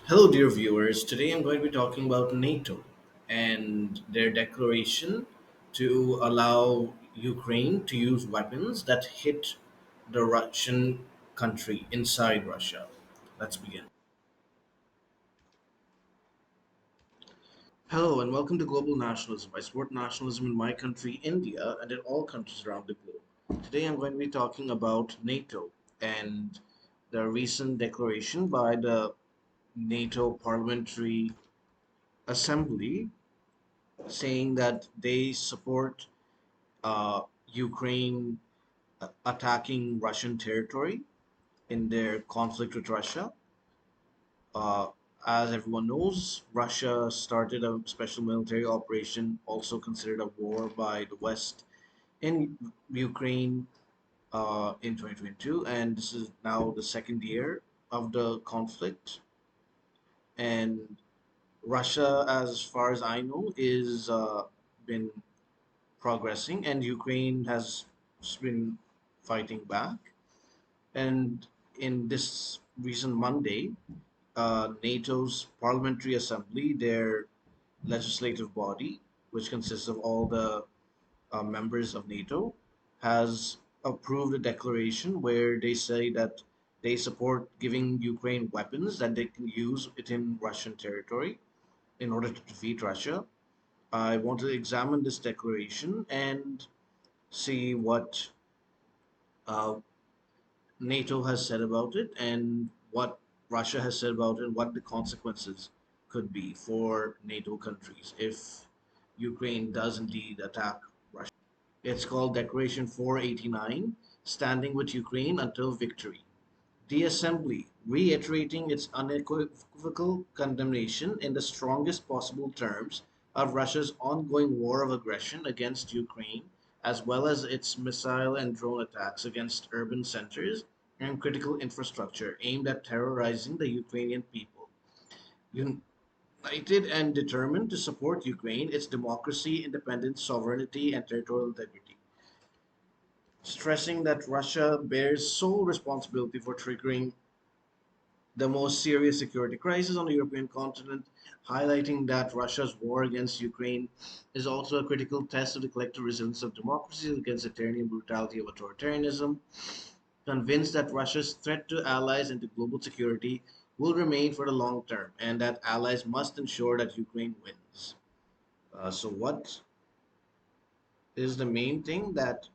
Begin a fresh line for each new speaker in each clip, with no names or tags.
Hello, dear viewers. Today I'm going to be talking about NATO and their declaration to allow Ukraine to use weapons that hit the Russian country inside Russia. Let's begin. Hello, and welcome to Global Nationalism. I support nationalism in my country, India, and in all countries around the globe. Today I'm going to be talking about NATO and the recent declaration by the NATO Parliamentary Assembly saying that they support Ukraine attacking Russian territory in their conflict with Russia. Uh, as everyone knows, Russia started a special military operation, also considered a war by the West, in Ukraine in 2022, and this is now the second year of the conflict. And Russia, as far as I know, is been progressing, and Ukraine has been fighting back. And in this recent Monday, NATO's Parliamentary Assembly, their legislative body, which consists of all the members of NATO, has approved a declaration where they say that they support giving Ukraine weapons that they can use within Russian territory in order to defeat Russia. I want to examine this declaration and see what uh, NATO has said about it and what Russia has said about it, and what the consequences could be for NATO countries if Ukraine does indeed attack Russia. It's called Declaration 489, Standing with Ukraine Until Victory. The Assembly, reiterating its unequivocal condemnation in the strongest possible terms of Russia's ongoing war of aggression against Ukraine, as well as its missile and drone attacks against urban centers and critical infrastructure aimed at terrorizing the Ukrainian people. United and determined to support Ukraine, its democracy, independence, sovereignty, and territorial integrity, stressing that Russia bears sole responsibility for triggering the most serious security crisis on the European continent, highlighting that Russia's war against Ukraine is also a critical test of the collective resilience of democracies against the tyranny and brutality of authoritarianism, convinced that Russia's threat to allies and to global security will remain for the long term, and that allies must ensure that Ukraine wins. What is the main thing that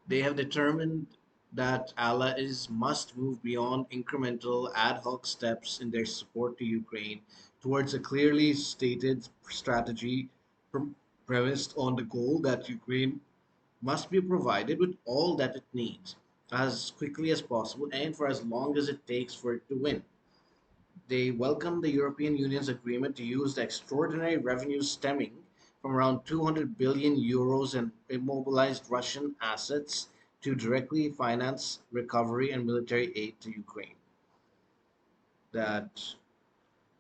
they have determined that allies must move beyond incremental ad hoc steps in their support to Ukraine towards a clearly stated strategy pre- premised on the goal that Ukraine must be provided with all that it needs as quickly as possible and for as long as it takes for it to win. They welcome the European Union's agreement to use the extraordinary revenues stemming from around 200 billion euros in immobilized Russian assets to directly finance recovery and military aid to Ukraine. That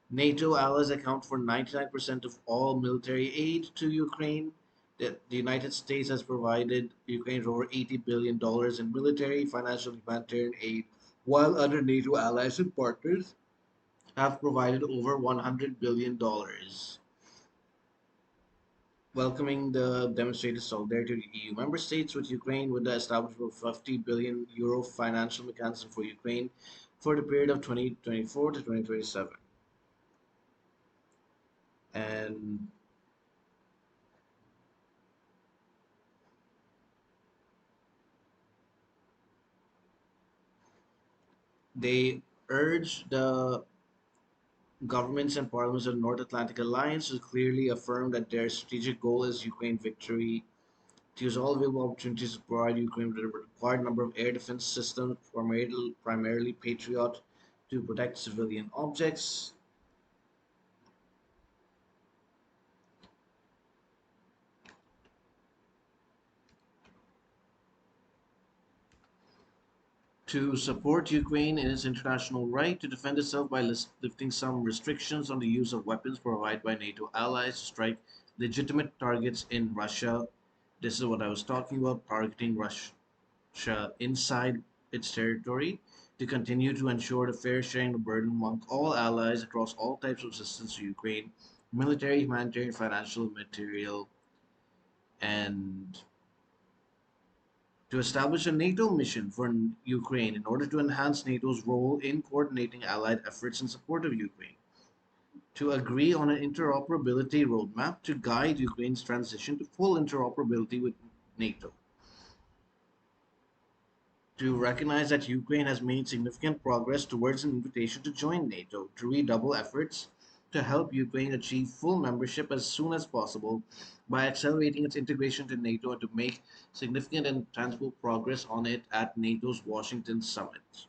NATO allies account for 99% of all military aid to Ukraine. That the United States has provided Ukraine over $80 billion in military, financial, and humanitarian aid, while other NATO allies and partners have provided over $100 billion, welcoming the demonstrated solidarity of the EU member states with Ukraine with the establishment of €50 billion financial mechanism for Ukraine for the period of 2024 to 2027. And they urge the governments and parliaments of the North Atlantic Alliance to clearly affirm that their strategic goal is Ukraine victory, to use all available opportunities to provide Ukraine with a required number of air defense systems, primarily Patriot, to protect civilian objects, to support Ukraine in its international right to defend itself by lifting some restrictions on the use of weapons provided by NATO allies to strike legitimate targets in Russia. This is what I was talking about, targeting Russia inside its territory, to continue to ensure the fair sharing of burden among all allies across all types of assistance to Ukraine, military, humanitarian, financial, material, and to establish a NATO mission for Ukraine in order to enhance NATO's role in coordinating allied efforts in support of Ukraine, to agree on an interoperability roadmap to guide Ukraine's transition to full interoperability with NATO, to recognize that Ukraine has made significant progress towards an invitation to join NATO, to redouble efforts to help Ukraine achieve full membership as soon as possible by accelerating its integration to NATO and to make significant and tangible progress on it at NATO's Washington summit.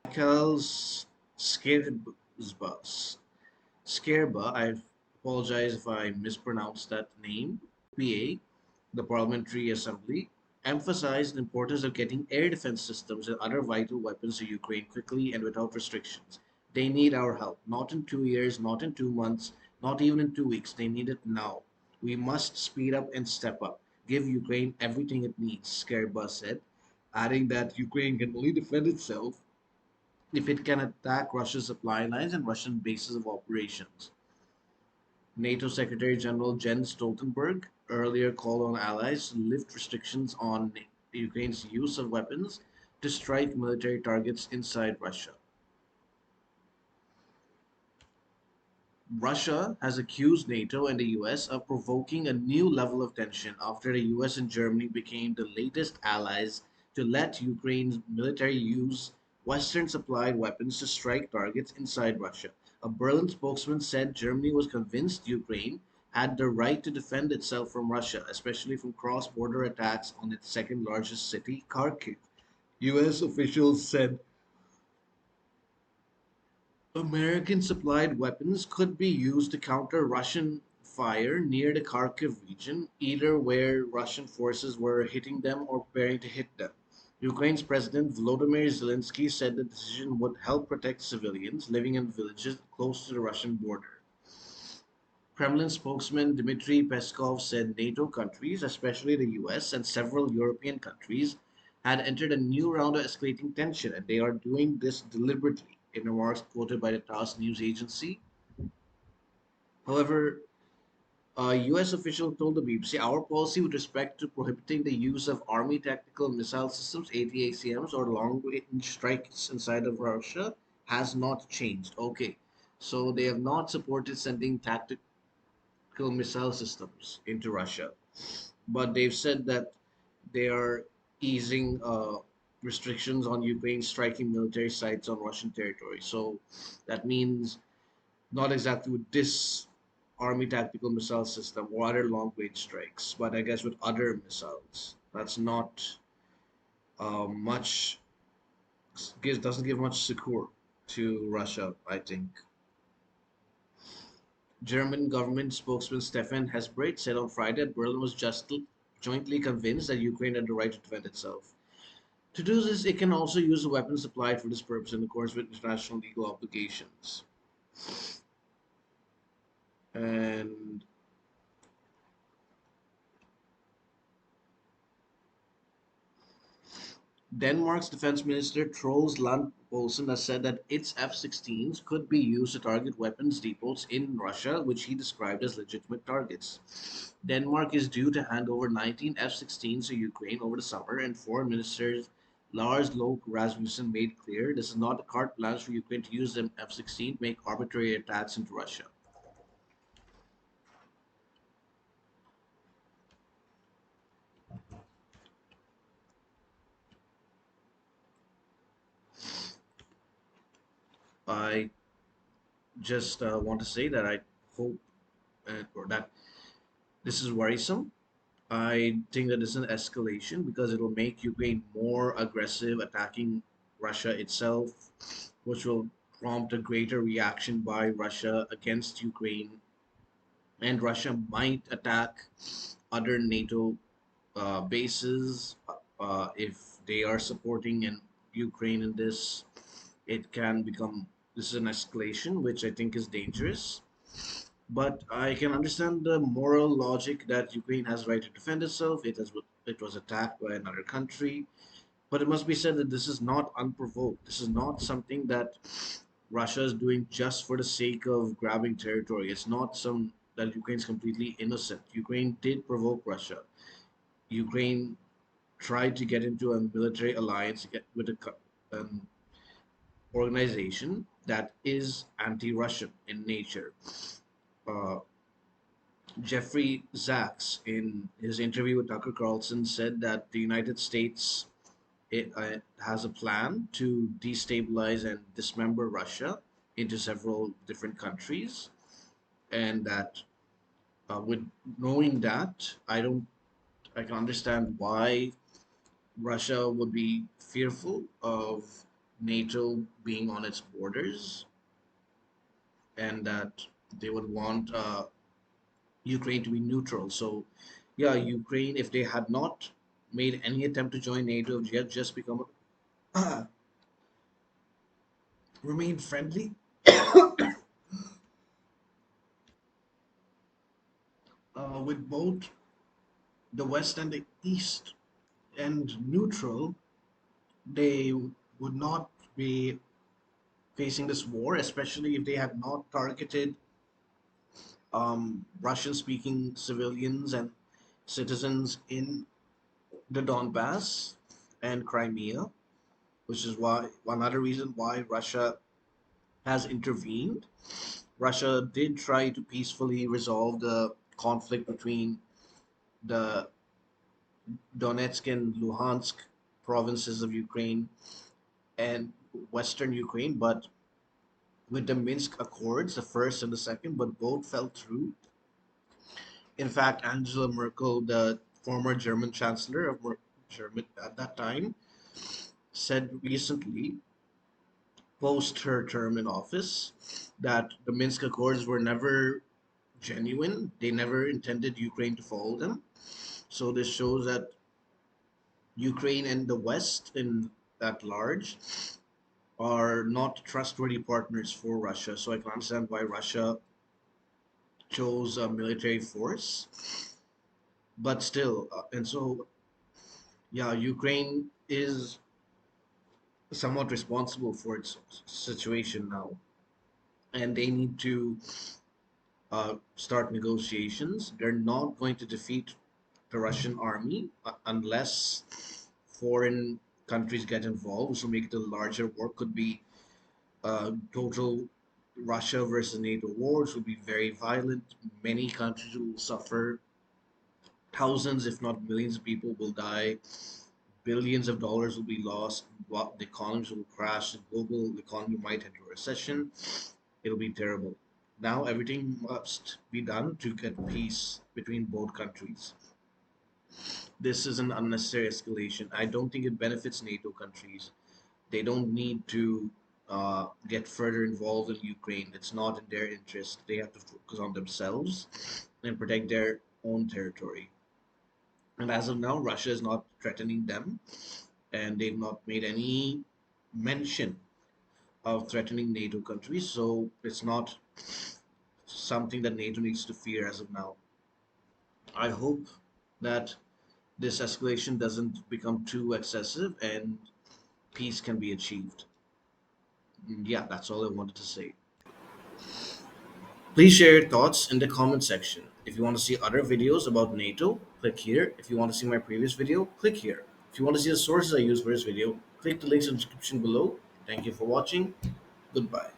Michael's Skirbas Skerba, I apologize if I mispronounced that name, PA, the Parliamentary Assembly, emphasized the importance of getting air defense systems and other vital weapons to Ukraine quickly and without restrictions. They need our help, not in 2 years, not in 2 months, not even in 2 weeks. They need it now. We must speed up and step up. Give Ukraine everything it needs, Skerba said, adding that Ukraine can only defend itself if it can attack Russia's supply lines and Russian bases of operations. NATO Secretary General Jens Stoltenberg earlier called on allies to lift restrictions on Ukraine's use of weapons to strike military targets inside Russia. Russia has accused NATO and the US of provoking a new level of tension after the US and Germany became the latest allies to let Ukraine's military use Western supplied weapons to strike targets inside Russia. A Berlin spokesman said Germany was convinced Ukraine had the right to defend itself from Russia, especially from cross border attacks on its second largest city, Kharkiv. US officials said American supplied weapons could be used to counter Russian fire near the Kharkiv region, either where Russian forces were hitting them or preparing to hit them. Ukraine's President Volodymyr Zelensky said the decision would help protect civilians living in villages close to the Russian border. Kremlin spokesman Dmitry Peskov said NATO countries, especially the US and several European countries, had entered a new round of escalating tension, and they are doing this deliberately, in remarks quoted by the TASS news agency. However, a US official told the BBC, our policy with respect to prohibiting the use of Army tactical missile systems, ATACMs, or long range strikes inside of Russia has not changed. Okay, so they have not supported sending tactical missile systems into Russia, but they've said that they are easing restrictions on Ukraine striking military sites on Russian territory. So that means not exactly with this Army tactical missile system or other long range strikes, but I guess with other missiles. That's not much, doesn't give much succor to Russia, I think. German government spokesman Stefan Hesbrecht said on Friday that Berlin was just jointly convinced that Ukraine had the right to defend itself. To do this, it can also use the weapons supplied for this purpose in accordance with international legal obligations. And Denmark's defense minister Troels Lund Poulsen has said that its F-16s could be used to target weapons depots in Russia, which he described as legitimate targets. Denmark is due to hand over 19 F-16s to Ukraine over the summer, and Foreign Minister Lars Løkke Rasmussen made clear this is not a carte blanche for Ukraine to use the F-16 to make arbitrary attacks into Russia. I just want to say that I hope or that this is worrisome. I think that this is an escalation because it will make Ukraine more aggressive, attacking Russia itself, which will prompt a greater reaction by Russia against Ukraine. And Russia might attack other NATO bases if they are supporting Ukraine in this. It can become this is an escalation, which I think is dangerous. But I can understand the moral logic that Ukraine has right to defend itself. It was attacked by another country. But it must be said that this is not unprovoked. This is not something that Russia is doing just for the sake of grabbing territory. It's not some that Ukraine's completely innocent. Ukraine did provoke Russia. Ukraine tried to get into a military alliance with an organization that is anti-Russian in nature. Uh, Jeffrey Sachs, in his interview with Tucker Carlson, said that the United States has a plan to destabilize and dismember Russia into several different countries, and that with knowing that, I can understand why Russia would be fearful of NATO being on its borders, and that they would want Ukraine to be neutral. So, yeah, Ukraine, if they had not made any attempt to join NATO, yet just become remain friendly with both the West and the East and neutral, they would not be facing this war, especially if they had not targeted Russian speaking civilians and citizens in the Donbass and Crimea, which is why one other reason why Russia has intervened. Russia did try to peacefully resolve the conflict between the Donetsk and Luhansk provinces of Ukraine and Western Ukraine, but with the Minsk Accords, the first and the second, but both fell through. In fact, Angela Merkel, the former German chancellor of Germany at that time, said recently, post her term in office, that the Minsk Accords were never genuine. They never intended Ukraine to follow them. So this shows that Ukraine and the West in at large are not trustworthy partners for Russia. So I can understand why Russia chose a military force. But still, and so yeah, Ukraine is somewhat responsible for its situation now, and they need to start negotiations. They're not going to defeat the Russian army unless foreign countries get involved, which will make it a larger war. Could be total Russia versus NATO wars will be very violent. Many countries will suffer. Thousands, if not millions, of people will die. Billions of dollars will be lost. The economies will crash. The global economy might enter recession. It'll be terrible. Now everything must be done to get peace between both countries. This is an unnecessary escalation. I don't think it benefits NATO countries. They don't need to get further involved in Ukraine. It's not in their interest. They have to focus on themselves and protect their own territory. And as of now, Russia is not threatening them, and they've not made any mention of threatening NATO countries. So it's not something that NATO needs to fear as of now. I hope that this escalation doesn't become too excessive and peace can be achieved. Yeah, that's all I wanted to say. Please share your thoughts in the comment section. If you want to see other videos about NATO, click here. If you want to see my previous video, click here. If you want to see the sources I use for this video, click the links in the description below. Thank you for watching. Goodbye.